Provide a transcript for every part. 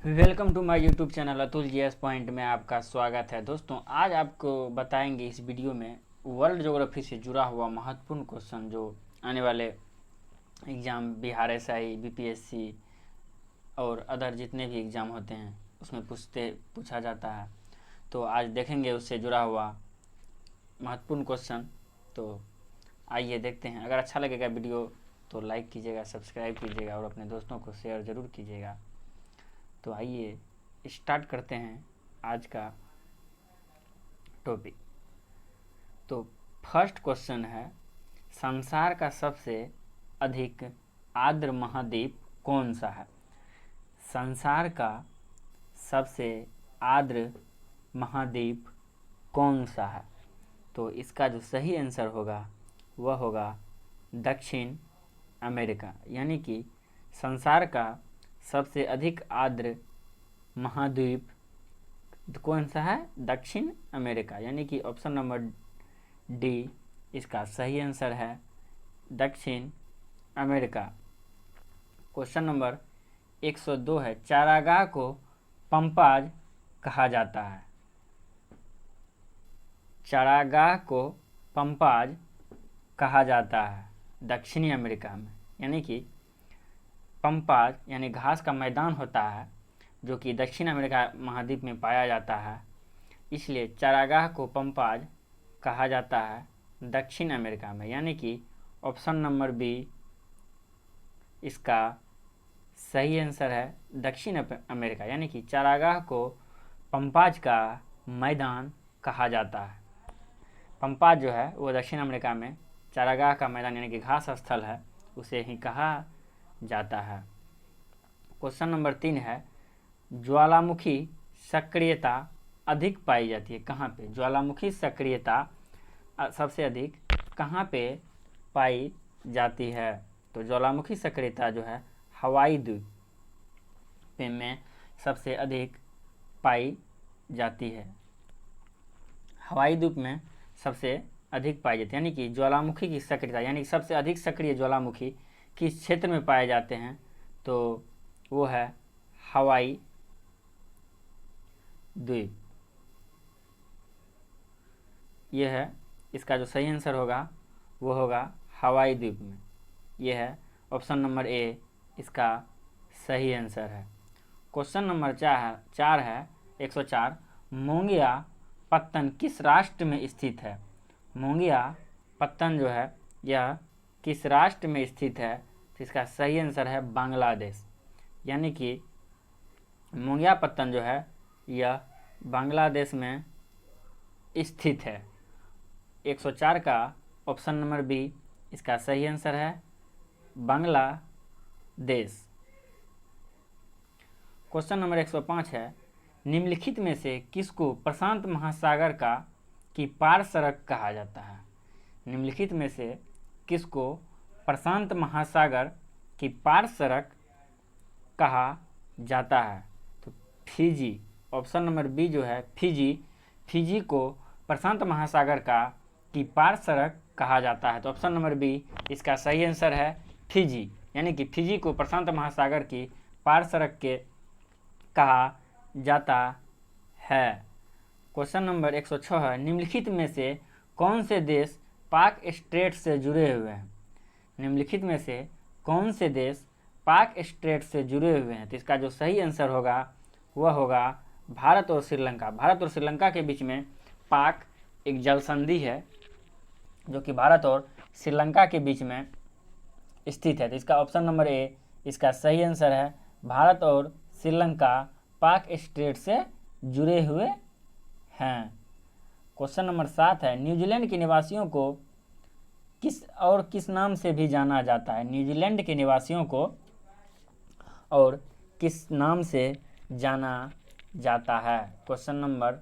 Welcome to my YouTube channel Atul GS point में आपका स्वागत है। दोस्तों, आज आपको बताएंगे इस वीडियो में वर्ल्ड ज्योग्राफी से जुड़ा हुआ महत्वपूर्ण क्वेश्चन जो आने वाले एग्ज़ाम बिहार एसआई, बीपीएससी और अदर जितने भी एग्ज़ाम होते हैं उसमें पूछा जाता है। तो आज देखेंगे उससे जुड़ा हुआ महत्वपूर्ण क्वेश्चन। तो आइए देखते हैं। अगर अच्छा लगेगा वीडियो तो लाइक कीजिएगा, सब्सक्राइब कीजिएगा और अपने दोस्तों को शेयर ज़रूर कीजिएगा। तो आइए स्टार्ट करते हैं आज का टॉपिक। तो फर्स्ट क्वेश्चन है, संसार का सबसे अधिक आर्द्र महाद्वीप कौन सा है? संसार का सबसे आर्द्र महाद्वीप कौन सा है? तो इसका जो सही आंसर होगा वह होगा दक्षिण अमेरिका, यानी कि संसार का सबसे अधिक आर्द्र महाद्वीप कौन सा है? दक्षिण अमेरिका, यानी कि ऑप्शन नंबर डी इसका सही आंसर है, दक्षिण अमेरिका। क्वेश्चन नंबर 102 है, चारागाह को पंपाज कहा जाता है। चारागाह को पंपाज कहा जाता है दक्षिणी अमेरिका में, यानी कि पंपाज यानी घास का मैदान होता है जो कि दक्षिण अमेरिका महाद्वीप में पाया जाता है, इसलिए चारागाह को पंपाज कहा जाता है दक्षिण अमेरिका में, यानी कि ऑप्शन नंबर बी इसका सही आंसर है, दक्षिण अमेरिका, यानी कि चारागाह को पंपाज का मैदान कहा जाता है। पंपाज जो है वो दक्षिण अमेरिका में चारागाह का मैदान यानी कि घास स्थल है, उसे ही कहा जाता है। क्वेश्चन नंबर 3 है, ज्वालामुखी सक्रियता अधिक पाई जाती है कहाँ पे? ज्वालामुखी सक्रियता सबसे अधिक कहाँ पे पाई जाती है? तो ज्वालामुखी सक्रियता जो है हवाई द्वीप में सबसे अधिक पाई जाती है। हवाई द्वीप में सबसे अधिक पाई जाती है, यानी कि ज्वालामुखी की सक्रियता यानी कि सबसे अधिक सक्रिय ज्वालामुखी किस क्षेत्र में पाए जाते हैं? तो वो है हवाई द्वीप। यह है इसका जो सही आंसर होगा वो होगा हवाई द्वीप में। यह है ऑप्शन नंबर ए इसका सही आंसर है। क्वेश्चन नंबर 4 है 104, मोंगिया पत्तन किस राष्ट्र में स्थित है? मोंगिया पत्तन जो है यह किस राष्ट्र में स्थित है? तो इसका सही आंसर है बांग्लादेश, यानी कि मोंगिया पत्तन जो है यह बांग्लादेश में स्थित है। 104 का ऑप्शन नंबर बी इसका सही आंसर है, बांग्लादेश। क्वेश्चन नंबर 105 है, निम्नलिखित में से किसको प्रशांत महासागर की पार सड़क कहा जाता है? निम्नलिखित में से किसको प्रशांत महासागर की पार सड़क कहा जाता है? तो फिजी, ऑप्शन नंबर बी जो है फिजी को प्रशांत महासागर की पार सड़क कहा जाता है। तो ऑप्शन नंबर बी इसका सही आंसर है, फिजी, यानी कि फिजी को प्रशांत महासागर की पार सड़क के कहा जाता है। क्वेश्चन नंबर 106 है, निम्नलिखित में से कौन से देश पाक स्ट्रेट से जुड़े हुए हैं? निम्नलिखित में से कौन से देश पाक स्ट्रेट से जुड़े हुए हैं? तो इसका जो सही आंसर होगा वह होगा भारत और श्रीलंका। भारत और श्रीलंका के बीच में पाक एक जल संधि है जो कि भारत और श्रीलंका के बीच में स्थित है। तो इसका ऑप्शन नंबर ए इसका सही आंसर है, भारत और श्रीलंका पाक स्ट्रेट से जुड़े हुए हैं। क्वेश्चन नंबर 7 है, न्यूजीलैंड के निवासियों को किस नाम से भी जाना जाता है? न्यूजीलैंड के निवासियों को और किस नाम से जाना जाता है? क्वेश्चन नंबर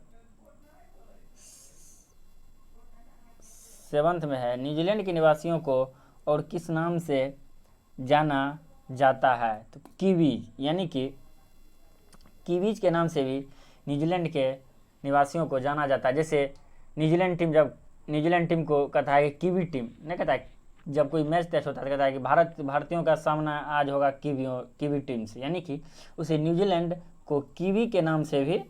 7 में है, न्यूजीलैंड के निवासियों को और किस नाम से जाना जाता है? तो कीवीज, यानी कि कीवीज के नाम से भी न्यूजीलैंड के निवासियों को जाना जाता है। जैसे न्यूजीलैंड टीम को कहता है कि कीवी टीम, नहीं कहता है जब कोई मैच तय होता है तो कहता है कि भारतीयों का सामना आज होगा कीवी टीम से, यानी कि उसे न्यूजीलैंड को कीवी के नाम से भी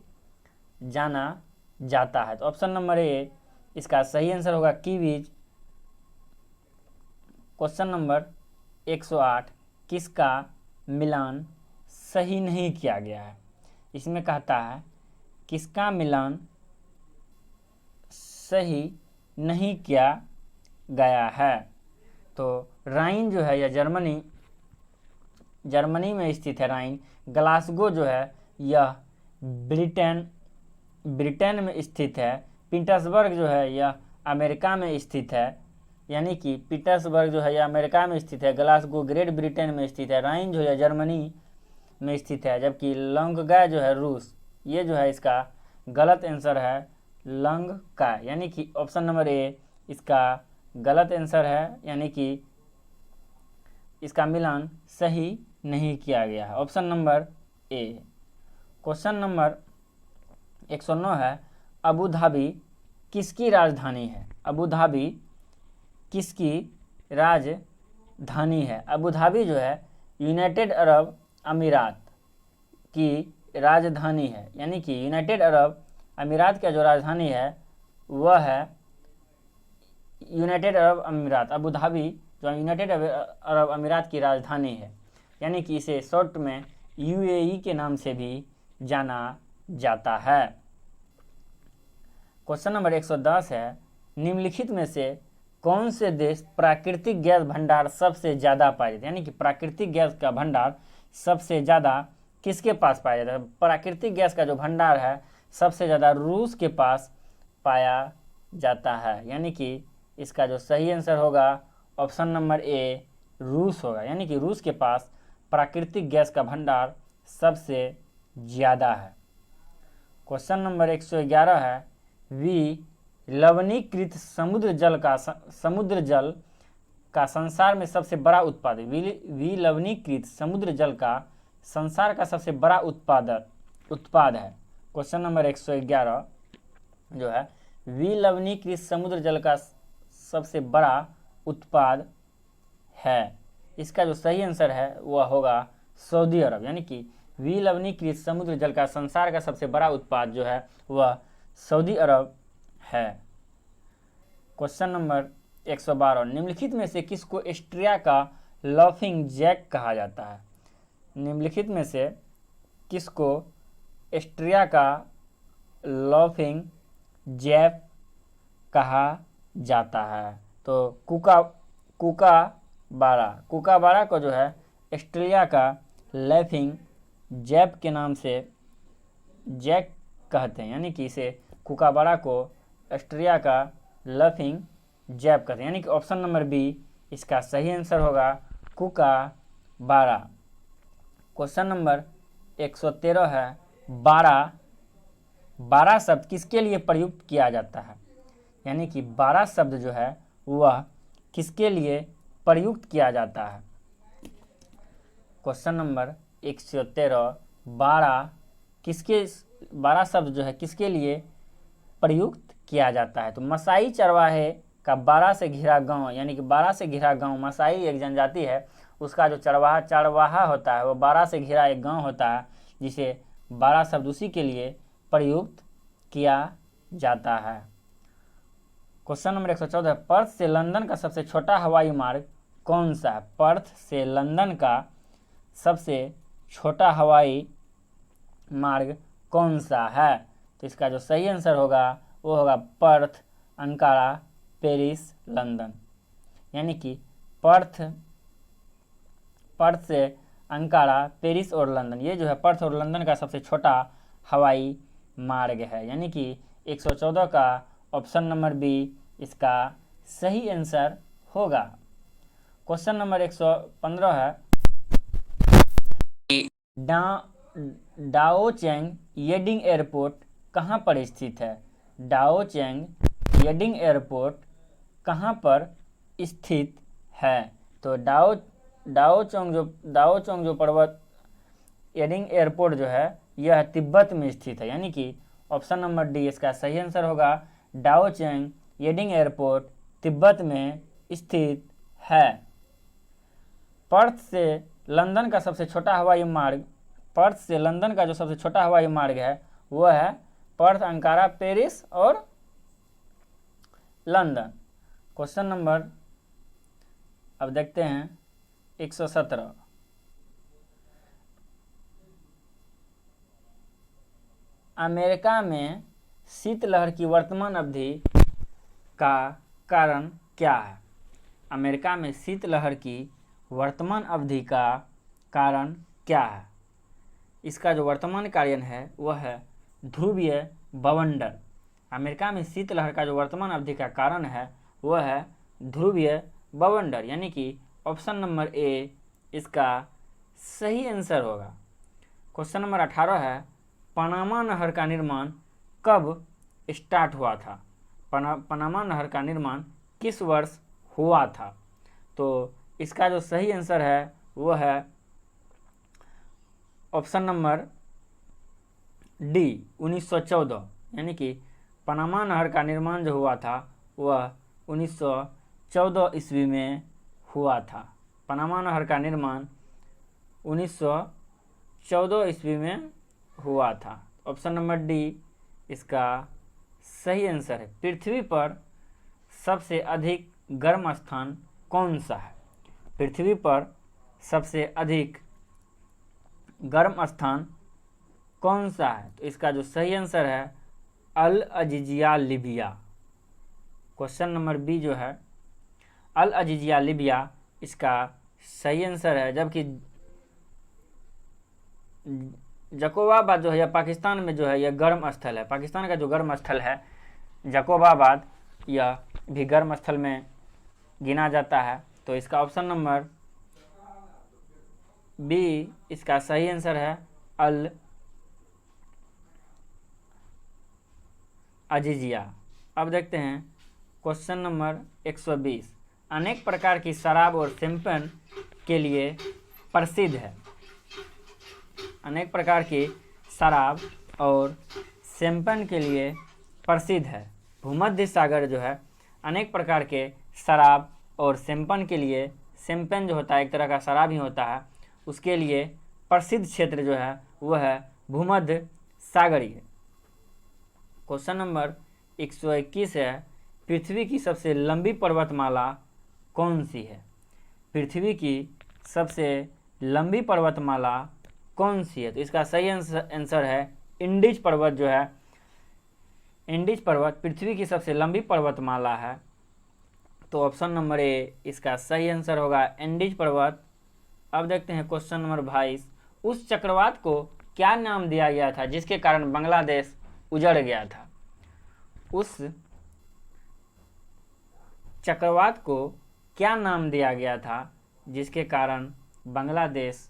जाना जाता है। तो ऑप्शन नंबर ए इसका सही आंसर होगा कीवीज। क्वेश्चन नंबर 108 किसका मिलान सही नहीं किया गया है? इसमें कहता है किसका मिलान सही नहीं किया गया है। तो राइन जो है यह जर्मनी में स्थित है। राइन ग्लासगो जो है यह ब्रिटेन में स्थित है। पीटर्सबर्ग जो है यह अमेरिका में स्थित है, यानी कि पीटर्सबर्ग जो है यह अमेरिका में स्थित है, ग्लासगो ग्रेट ब्रिटेन में स्थित है, राइन जो है जर्मनी में स्थित है, जबकि लंगगा जो है रूस। ये जो है इसका गलत आंसर है लंगका, यानी कि ऑप्शन नंबर ए इसका गलत आंसर है, यानी कि इसका मिलान सही नहीं किया गया है। Option number A. Question number 109 है अबू धाबी किसकी राजधानी है? अबू धाबी किसकी राजधानी है? अबू धाबी जो है यूनाइटेड अरब अमीरात की राजधानी है, यानी कि यूनाइटेड अरब अमीरात का जो राजधानी है वह है यूनाइटेड अरब अमीरात। अबू धाबी जो यूनाइटेड अरब अमीरात की राजधानी है, यानी कि इसे शॉर्ट में यूएई के नाम से भी जाना जाता है। क्वेश्चन नंबर 110 है निम्नलिखित में से कौन से देश प्राकृतिक गैस भंडार सबसे ज़्यादा पाए जाते हैं? यानी कि प्राकृतिक गैस का भंडार सबसे ज़्यादा किसके पास पाया जाता है? प्राकृतिक गैस का जो भंडार है सबसे ज़्यादा रूस के पास पाया जाता है, यानी कि इसका जो सही आंसर होगा ऑप्शन नंबर ए रूस होगा, यानी कि रूस के पास प्राकृतिक गैस का भंडार सबसे ज़्यादा है। क्वेश्चन नंबर 111 है लवणीकृत समुद्र जल का संसार में सबसे बड़ा उत्पादक। लवणीकृत समुद्र जल का संसार का सबसे बड़ा उत्पाद है। क्वेश्चन नंबर 111 जो है लवणीकृत समुद्र जल का सबसे बड़ा उत्पाद है। इसका जो सही आंसर है वह होगा सऊदी अरब, यानी कि लवणीकृत समुद्र जल का संसार का सबसे बड़ा उत्पाद जो है वह सऊदी अरब है। क्वेश्चन नंबर 112 निम्नलिखित में से किसको ऑस्ट्रिया का लाफिंग जैक कहा जाता है? निम्नलिखित में से किसको ऑस्ट्रिया का लाफिंग जैक कहा जाता है? तो कुकाबारा को जो है ऑस्ट्रेलिया का लाफिंग जैक के नाम से जैक कहते हैं, यानी कि इसे कुकाबारा को ऑस्ट्रिया का लाफिंग जैक कहते हैं, यानी कि ऑप्शन नंबर बी इसका सही आंसर होगा कुकाबारा। क्वेश्चन नंबर 113 है 12 शब्द किसके लिए प्रयुक्त किया जाता है? यानी कि 12 शब्द जो है वह किसके लिए प्रयुक्त किया जाता है? क्वेश्चन नंबर 113 12 शब्द जो है किसके लिए प्रयुक्त किया जाता है? तो मसाई चरवाहे का 12 से घिरा गांव, यानी कि 12 से घिरा गांव, मसाई एक जनजाति है, उसका जो चरवाहा होता है वो 12 से घिरा एक गांव होता है, जिसे 12 शब्द उसी के लिए प्रयुक्त किया जाता है। क्वेश्चन नंबर 114 पर्थ से लंदन का सबसे छोटा हवाई मार्ग कौन सा है? पर्थ से लंदन का सबसे छोटा हवाई मार्ग कौन सा है? तो इसका जो सही आंसर होगा वो होगा पर्थ, अंकारा, पेरिस, लंदन, यानी कि पर्थ से अंकारा, पेरिस और लंदन, ये जो है पर्थ और लंदन का सबसे छोटा हवाई मार्ग है, यानी कि 114 का ऑप्शन नंबर बी इसका सही आंसर होगा। क्वेश्चन नंबर 115 है डाओचेंग येडिंग एयरपोर्ट कहाँ पर स्थित है? डाओचेंग येडिंग एयरपोर्ट कहाँ पर स्थित है? तो डाओचोंग जो पर्वत येडिंग एयरपोर्ट जो है यह तिब्बत में स्थित है, यानी कि ऑप्शन नंबर डी इसका सही आंसर होगा डाओचेंग येडिंग एयरपोर्ट तिब्बत में स्थित है। पर्थ से लंदन का सबसे छोटा हवाई मार्ग पर्थ से लंदन का जो सबसे छोटा हवाई मार्ग है वह है पर्थ, अंकारा, पेरिस और लंदन। क्वेश्चन नंबर अब देखते हैं 117। अमेरिका में शीतलहर की वर्तमान अवधि का कारण क्या है? अमेरिका में शीतलहर की वर्तमान अवधि का कारण क्या है? इसका जो वर्तमान कारण है वह है ध्रुवीय बवंडर। अमेरिका में शीतलहर का जो वर्तमान अवधि का कारण है वह है ध्रुवीय बवंडर, यानी कि ऑप्शन नंबर ए इसका सही आंसर होगा। क्वेश्चन नंबर 18 है, पनामा नहर का निर्माण कब स्टार्ट हुआ था? पनामा नहर का निर्माण किस वर्ष हुआ था? तो इसका जो सही आंसर है वह है ऑप्शन नंबर डी 1914, यानी कि पनामा नहर का निर्माण जो हुआ था वह 1914 ईस्वी में हुआ था। पनामा नहर का निर्माण 1914 ईस्वी में हुआ था। ऑप्शन नंबर डी इसका सही आंसर है। पृथ्वी पर सबसे अधिक गर्म स्थान कौन सा है? पृथ्वी पर सबसे अधिक गर्म स्थान कौन सा है? तो इसका जो सही आंसर है Al Aziziyah Libya. Question number B जो है अल अजीजिया लीबिया इसका सही आंसर है, जबकि जकोबाबाद जो है यह पाकिस्तान में जो है यह गर्म स्थल है। पाकिस्तान का जो गर्म स्थल है जकोबाबाद, यह भी गर्म स्थल में गिना जाता है। तो इसका ऑप्शन नंबर बी इसका सही आंसर है अल अजीजिया। अब देखते हैं क्वेश्चन नंबर 120। अनेक प्रकार की शराब और शैंपेन के लिए प्रसिद्ध है। अनेक प्रकार की शराब और शैंपेन के लिए प्रसिद्ध है। भूमध्य सागर जो है अनेक प्रकार के शराब और शैंपेन के लिए, शैंपेन जो होता है एक तरह का शराब ही होता है, उसके लिए प्रसिद्ध क्षेत्र जो है वह है भूमध्य सागरीय। क्वेश्चन नंबर 121 है, पृथ्वी की सबसे लंबी पर्वतमाला कौन सी है? पृथ्वी की सबसे लंबी पर्वतमाला कौन सी है? तो इसका सही आंसर है इंडीज पर्वत जो है, इंडीज पर्वत पृथ्वी की सबसे लंबी पर्वतमाला है। तो ऑप्शन नंबर ए इसका सही आंसर होगा इंडीज पर्वत। अब देखते हैं क्वेश्चन नंबर 22। उस चक्रवात को क्या नाम दिया गया था जिसके कारण बांग्लादेश उजड़ गया था? उस चक्रवात को क्या नाम दिया गया था जिसके कारण बांग्लादेश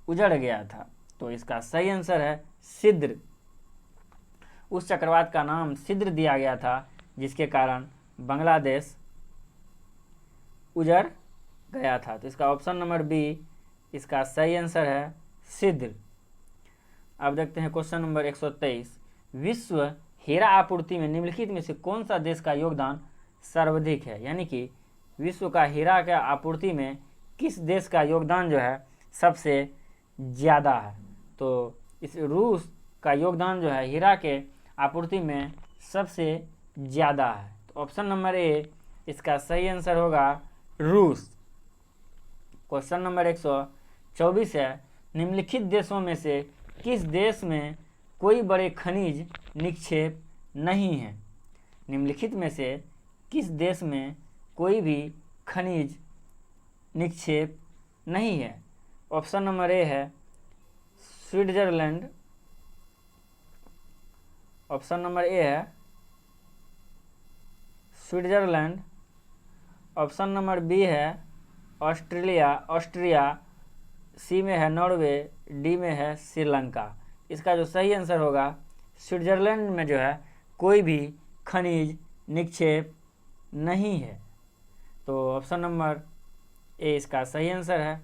उजड़ गया था? तो इसका सही आंसर है सिद्र। उस चक्रवात का नाम सिद्र दिया गया था जिसके कारण बांग्लादेश उजड़ गया था। तो इसका ऑप्शन नंबर बी इसका सही आंसर है सिद्र। अब देखते हैं क्वेश्चन नंबर 123। विश्व हीरा आपूर्ति में निम्नलिखित में से कौन सा देश का योगदान सर्वाधिक है? यानी कि विश्व का हीरा के आपूर्ति में किस देश का योगदान जो है सबसे ज़्यादा है? तो इस रूस का योगदान जो है हीरा के आपूर्ति में सबसे ज़्यादा है। तो ऑप्शन नंबर ए इसका सही आंसर होगा रूस। क्वेश्चन नंबर 124 है, निम्नलिखित देशों में से किस देश में कोई बड़े खनिज निक्षेप नहीं है? निम्नलिखित में से किस देश में कोई भी खनिज निक्षेप नहीं है? ऑप्शन नंबर ए है स्विट्जरलैंड। ऑप्शन नंबर ए है स्विट्जरलैंड। ऑप्शन नंबर बी है ऑस्ट्रिया, सी में है नॉर्वे, डी में है श्रीलंका। इसका जो सही आंसर होगा स्विट्जरलैंड में जो है कोई भी खनिज निक्षेप नहीं है। तो ऑप्शन नंबर ए इसका सही आंसर है।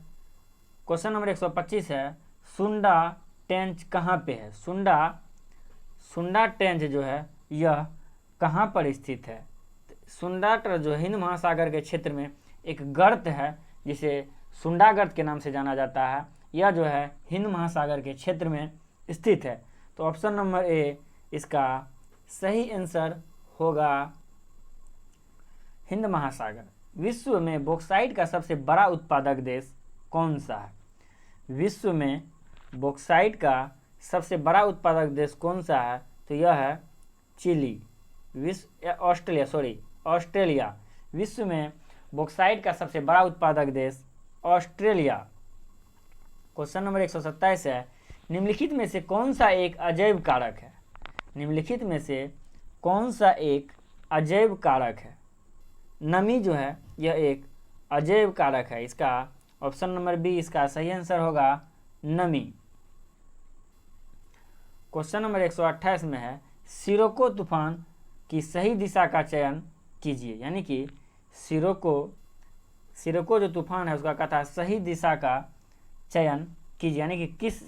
क्वेश्चन नंबर 125 है, सुंडा टेंच कहाँ पे है? सुंडा टेंच जो है यह कहाँ पर स्थित है? सुंडा जो हिंद महासागर के क्षेत्र में एक गर्त है जिसे सुंडा गर्त के नाम से जाना जाता है। यह जो है हिंद महासागर के क्षेत्र में स्थित है। तो ऑप्शन नंबर ए इसका सही आंसर होगा हिंद महासागर। विश्व में बॉक्साइट का सबसे बड़ा उत्पादक देश कौन सा है? विश्व में बॉक्साइट का सबसे बड़ा उत्पादक देश कौन सा है? तो यह है चिली। ऑस्ट्रेलिया। विश्व में बॉक्साइट का सबसे बड़ा उत्पादक देश ऑस्ट्रेलिया। क्वेश्चन नंबर 127 है, निम्नलिखित में से कौन सा एक अजैव कारक है? निम्नलिखित में से कौन सा एक अजैव कारक है? नमी जो है यह एक अजैव कारक है। इसका ऑप्शन नंबर बी इसका सही आंसर होगा नमी। क्वेश्चन नंबर 128 में है, सिरोको तूफान की सही दिशा का चयन कीजिए। यानी कि सिरोको जो तूफान है उसका कथा सही दिशा का चयन कीजिए, यानी कि किस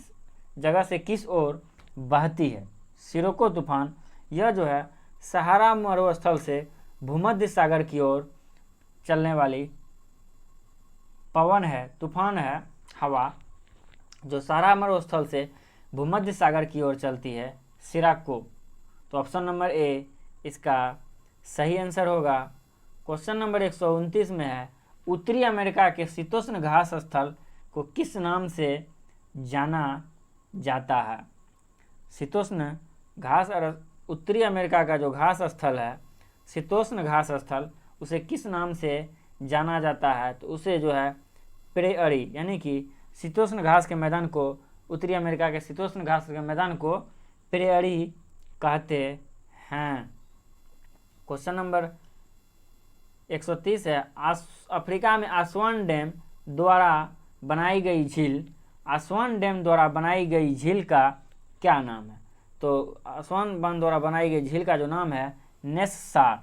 जगह से किस ओर बहती है। सिरोको तूफान यह जो है सहारा मरुस्थल से भूमध्य सागर की ओर चलने वाली पवन है, तूफान है, हवा जो सहारा मरुस्थल से भूमध्य सागर की ओर चलती है, सिराको। तो ऑप्शन नंबर ए इसका सही आंसर होगा। क्वेश्चन नंबर 129 में है, उत्तरी अमेरिका के शीतोष्ण घास स्थल को किस नाम से जाना जाता है? शीतोष्ण घास उत्तरी अमेरिका का जो घास स्थल है, शीतोष्ण घास स्थल, उसे किस नाम से जाना जाता है? तो उसे जो है प्रेयरी, यानी कि शीतोष्ण घास के मैदान को, उत्तरी अमेरिका के शीतोष्ण घास के मैदान को प्रेयरी कहते हैं। क्वेश्चन नंबर 130 है, अफ्रीका में आस्वान डैम द्वारा बनाई गई झील, आस्वान डैम द्वारा बनाई गई झील का क्या नाम है? तो आस्वान बांध द्वारा बनाई गई झील का जो नाम है नेस्सार।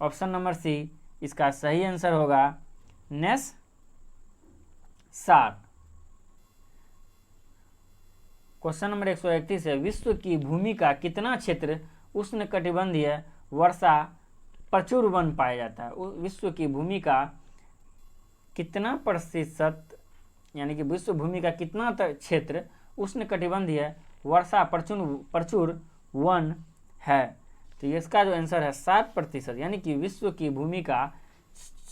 ऑप्शन नंबर सी इसका सही आंसर होगा नेस्सार। क्वेश्चन नंबर 131 है, विश्व की भूमि का कितना क्षेत्र उष्णकटिबंधीय वर्षा प्रचुर वन पाया जाता है? विश्व की भूमि का कितना प्रतिशत, यानी कि विश्व भूमि का कितना क्षेत्र उष्णकटिबंधीय वर्षा प्रचुर वन है? तो इसका जो आंसर है 7%, यानी कि विश्व की भूमि का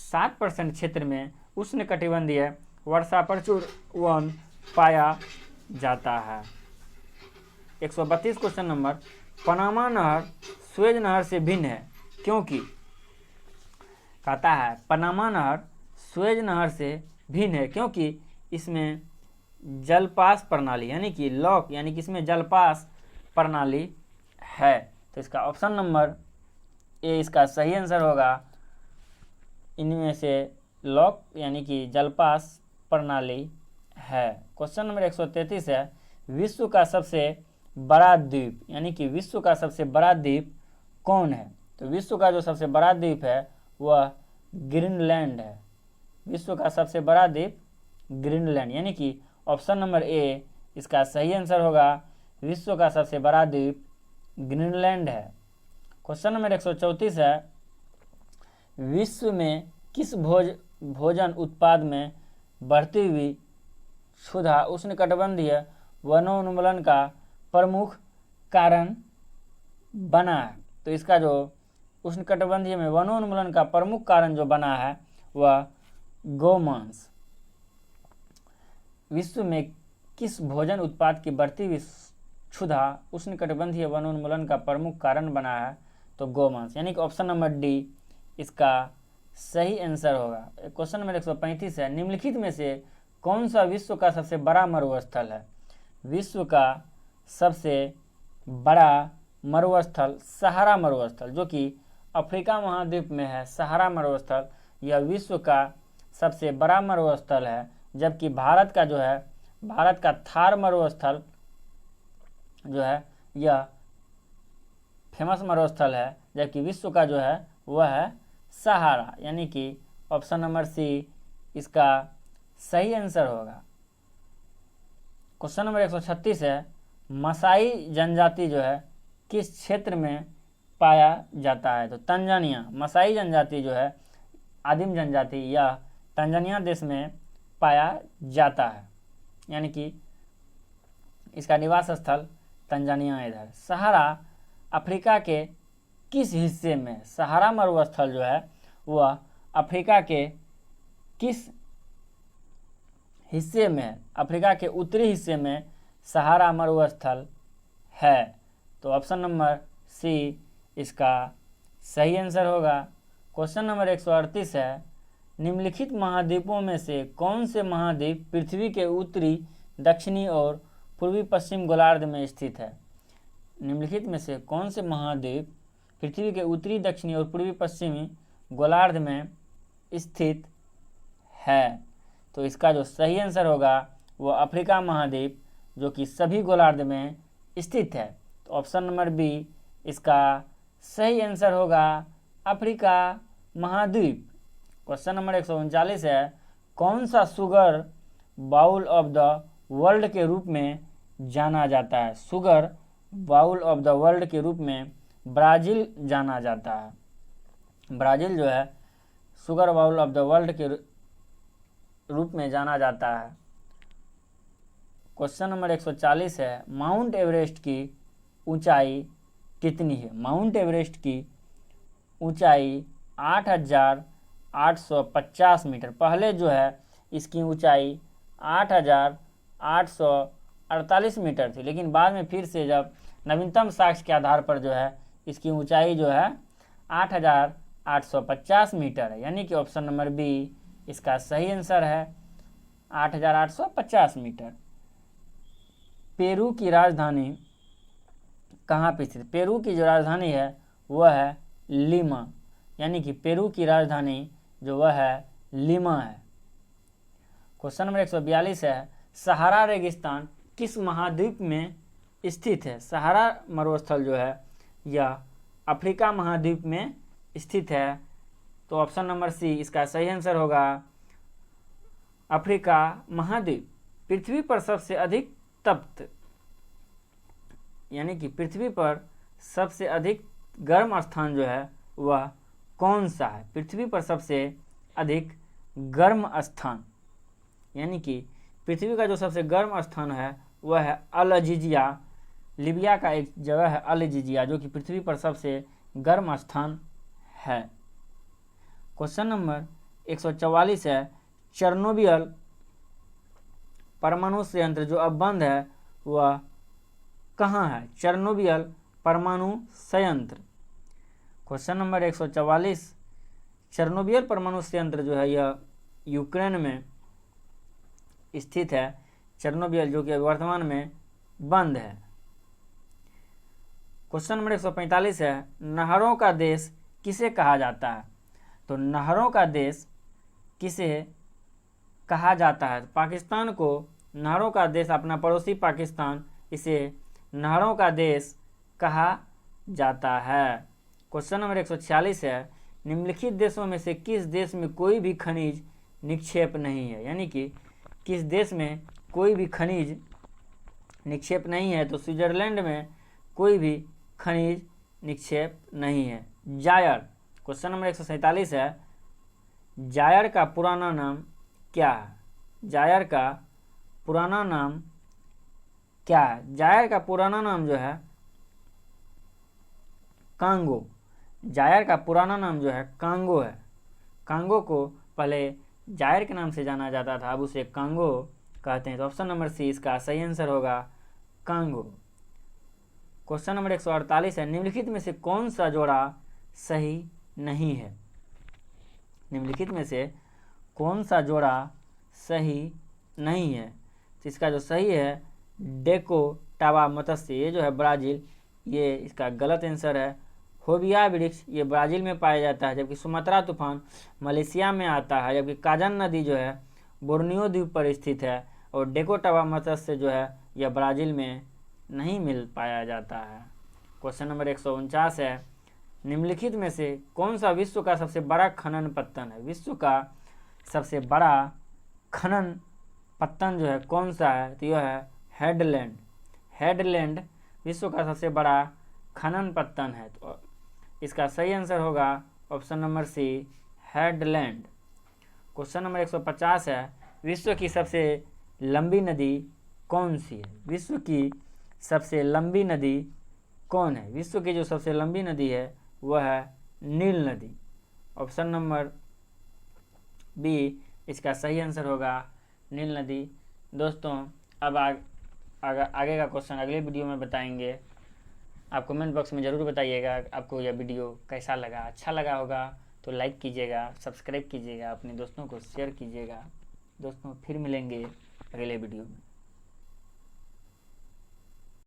7% क्षेत्र में उष्णकटिबंधीय वर्षा प्रचुर वन पाया जाता है। 132 क्वेश्चन नंबर, पनामा नहर स्वेज नहर से भिन्न है क्योंकि? कहता है पनामा नहर स्वेज नहर से भिन्न है क्योंकि इसमें जलपास प्रणाली, यानी कि लॉक, यानी कि इसमें जलपास प्रणाली है। तो इसका ऑप्शन नंबर ए इसका सही आंसर होगा। इनमें से लॉक यानी कि जलपास प्रणाली है। क्वेश्चन नंबर 133 है, विश्व का सबसे बड़ा द्वीप, यानी कि विश्व का सबसे बड़ा द्वीप कौन है? तो विश्व का जो सबसे बड़ा द्वीप है वह ग्रीनलैंड है। विश्व का सबसे बड़ा द्वीप ग्रीनलैंड, यानी कि ऑप्शन नंबर ए इसका सही आंसर होगा। विश्व का सबसे बड़ा द्वीप ग्रीनलैंड है। क्वेश्चन नंबर 134 है, विश्व में किस भोजन उत्पाद में बढ़ती हुई क्षुधा उष्णकटिबंधीय वनोन्मूलन का प्रमुख कारण बना है? तो इसका जो उष्णकटिबंधीय में वनोन्मूलन का प्रमुख कारण जो बना है वह गौमांस। विश्व में किस भोजन उत्पाद की बढ़ती हुई क्षुधा उष्णकटिबंधीय वनोन्मूलन का प्रमुख कारण बना है? तो गौमांस, यानी कि ऑप्शन नंबर डी इसका सही आंसर होगा। क्वेश्चन नंबर 135 है, निम्नलिखित में से कौन सा विश्व का सबसे बड़ा मरुस्थल है? विश्व का सबसे बड़ा मरुस्थल सहारा मरुस्थल, जो कि अफ्रीका महाद्वीप में है। सहारा मरुस्थल यह विश्व का सबसे बड़ा मरुस्थल है, जबकि भारत का जो है, भारत का थार मरुस्थल जो है यह फेमस मरुस्थल है, जबकि विश्व का जो है वह है सहारा, यानी कि ऑप्शन नंबर सी इसका सही आंसर होगा। क्वेश्चन नंबर 136 है, मसाई जनजाति जो है किस क्षेत्र में पाया जाता है? तो तंजानिया। मसाई जनजाति जो है आदिम जनजाति, यह तंजानिया देश में पाया जाता है। यानी कि इसका निवास स्थल तंजानिया इधर। सहारा अफ्रीका के किस हिस्से में, सहारा मरुस्थल जो है वह अफ्रीका के किस हिस्से में, अफ्रीका के उत्तरी हिस्से में सहारा मरुस्थल है। तो ऑप्शन नंबर सी इसका सही आंसर होगा। क्वेश्चन नंबर 138 है, निम्नलिखित महाद्वीपों में से कौन से महाद्वीप पृथ्वी के उत्तरी, दक्षिणी और पूर्वी पश्चिम गोलार्ध में स्थित है। निम्नलिखित में से कौन से महाद्वीप पृथ्वी के उत्तरी, दक्षिणी और पूर्वी पश्चिमी गोलार्ध में स्थित है। तो इसका जो सही आंसर होगा वो अफ्रीका महाद्वीप, जो कि सभी गोलार्ध में स्थित है। तो ऑप्शन नंबर बी इसका सही आंसर होगा, अफ्रीका महाद्वीप। क्वेश्चन नंबर 139 है, कौन सा sugar bowl of the world के रूप में जाना जाता है। Sugar bowl of the world के रूप में ब्राज़ील जाना जाता है। ब्राज़ील जो है sugar bowl of the world के रूप में जाना जाता है। क्वेश्चन नंबर 140 है, माउंट एवरेस्ट की ऊंचाई कितनी है। माउंट एवरेस्ट की ऊंचाई 8,850 मीटर। पहले जो है इसकी ऊंचाई 8,848 मीटर थी, लेकिन बाद में फिर से जब नवीनतम साक्ष्य के आधार पर जो है इसकी ऊंचाई जो है 8,850 मीटर है। यानी कि ऑप्शन नंबर बी इसका सही आंसर है, 8,850 मीटर। पेरू की राजधानी कहाँ पे स्थित। पेरू की जो राजधानी है वह है लीमा। यानी कि पेरू की राजधानी जो वह है लीमा है। क्वेश्चन नंबर 142 है, सहारा रेगिस्तान किस महाद्वीप में स्थित है। सहारा मरुस्थल जो है यह अफ्रीका महाद्वीप में स्थित है। तो ऑप्शन नंबर सी इसका सही आंसर होगा, अफ्रीका महाद्वीप। पृथ्वी पर सबसे अधिक तप्त, यानी कि पृथ्वी पर सबसे अधिक गर्म स्थान जो है वह कौन सा है। पृथ्वी पर सबसे अधिक गर्म स्थान, यानी कि पृथ्वी का जो सबसे गर्म स्थान है वह है अल अजीजिया। लीबिया का एक जगह है अल अजीजिया, जो कि पृथ्वी पर सबसे गर्म स्थान है। क्वेश्चन नंबर 144 है, चेर्नोबिल परमाणु संयंत्र जो अब बंद है वह कहाँ है। चेर्नोबिल परमाणु संयंत्र। क्वेश्चन नंबर 144, चेर्नोबिल परमाणु संयंत्र जो है यह यूक्रेन में स्थित है। चेर्नोबिल जो कि वर्तमान में बंद है। क्वेश्चन नंबर 145 है, नहरों का देश किसे कहा जाता है। तो नहरों का देश किसे कहा जाता है। पाकिस्तान को नहरों का देश, अपना पड़ोसी पाकिस्तान, इसे नहरों का देश कहा जाता है। क्वेश्चन नंबर 146 है, निम्नलिखित देशों में से किस देश में कोई भी खनिज निक्षेप नहीं है। यानी कि किस देश में कोई भी खनिज निक्षेप नहीं है। तो स्विट्जरलैंड में कोई भी खनिज निक्षेप नहीं है। जायर। क्वेश्चन नंबर 147 है, जायर का पुराना नाम क्या है। जायर का पुराना नाम क्या है। जायर का पुराना नाम जो है कांगो। जायर का पुराना नाम जो है कांगो है। कांगो को पहले जायर के नाम से जाना जाता था, अब उसे कांगो कहते हैं। तो ऑप्शन नंबर सी इसका सही आंसर होगा, कांगो। क्वेश्चन नंबर 148 है, निम्नलिखित में से कौन सा जोड़ा सही नहीं है। निम्नलिखित में से कौन सा जोड़ा सही नहीं है। तो इसका जो सही है डेको टावा मत्स्य, ये जो है ब्राज़ील, ये इसका गलत आंसर है। होबिया वृक्ष ये ब्राज़ील में पाया जाता है, जबकि सुमात्रा तूफान मलेशिया में आता है, जबकि काजन नदी जो है बोर्नियो द्वीप पर स्थित है। और डेको टावा मत्स्य जो है यह ब्राज़ील में नहीं मिल पाया जाता है। क्वेश्चन नंबर 149 है, निम्नलिखित में से कौन सा विश्व का सबसे बड़ा खनन पत्तन है। विश्व का सबसे बड़ा खनन पत्तन जो है कौन सा है। तो यह है हेडलैंड। हेडलैंड विश्व का सबसे बड़ा खनन पत्तन है। तो इसका सही आंसर होगा option number C, headland. Question number 150 है, विश्व की सबसे लंबी नदी कौन सी है? विश्व की सबसे लंबी नदी कौन है? विश्व की जो सबसे लंबी नदी है वह है नील नदी। ऑप्शन नंबर बी इसका सही आंसर होगा नील नदी। दोस्तों अब आगे का क्वेश्चन अगले वीडियो में बताएंगे। आप कमेंट बॉक्स में ज़रूर बताइएगा आपको यह वीडियो कैसा लगा। अच्छा लगा होगा तो लाइक कीजिएगा, सब्सक्राइब कीजिएगा, अपने दोस्तों को शेयर कीजिएगा। दोस्तों फिर मिलेंगे अगले वीडियो में।